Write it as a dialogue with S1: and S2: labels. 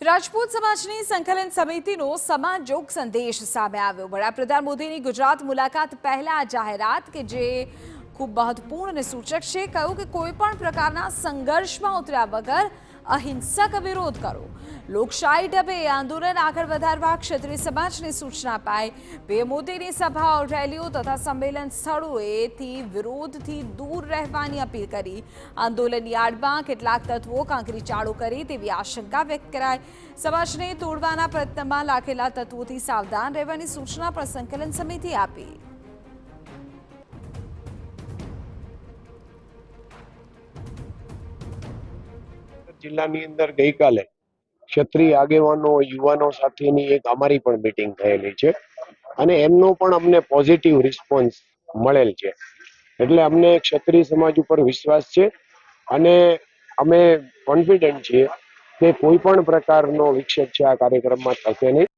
S1: રાજપૂત સમાજની સંકલન સમિતિનો સમાજજોગ સંદેશ સામે આવ્યો। વડાપ્રધાન મોદીની ગુજરાત મુલાકાત પહેલા જાહેરાત કે જે ખૂબ મહત્વપૂર્ણ અને સૂચક છે। કહ્યું કે કોઈ પણ પ્રકારના સંઘર્ષમાં ઉતર્યા વગર અહિંસક વિરોધ કરો। લોકશાહી ઢબે આંદોલન આગળ વધારવા ક્ષત્રિય સમાજને સૂચના અપાઈ। પીએમ મોદીની સભાઓ રેલીઓ તથા સંમેલન સ્થળોએથી વિરોધથી દૂર રહેવાની અપીલ કરી। આંદોલનની આડમાં કેટલાક તત્વો કાંકરી ચાળો કરે તેવી આશંકા વ્યક્ત કરાઈ। સમાજને તોડવાના પ્રયત્નમાં લાગેલા તત્વોથી સાવધાન રહેવાની સૂચના પણ સંકલન સમિતિએ આપી।
S2: જિલ્લાની અંદર ગઈકાલે ક્ષત્રિય આગેવાનો યુવાનો સાથેની એક અમારી પણ મીટિંગ થયેલી છે અને એમનો પણ અમને પોઝિટિવ રિસ્પોન્સ મળેલ છે। એટલે અમને ક્ષત્રિય સમાજ ઉપર વિશ્વાસ છે અને અમે કોન્ફિડન્ટ છીએ કે કોઈ પણ પ્રકારનો વિક્ષેપ છે આ કાર્યક્રમમાં થશે નહીં।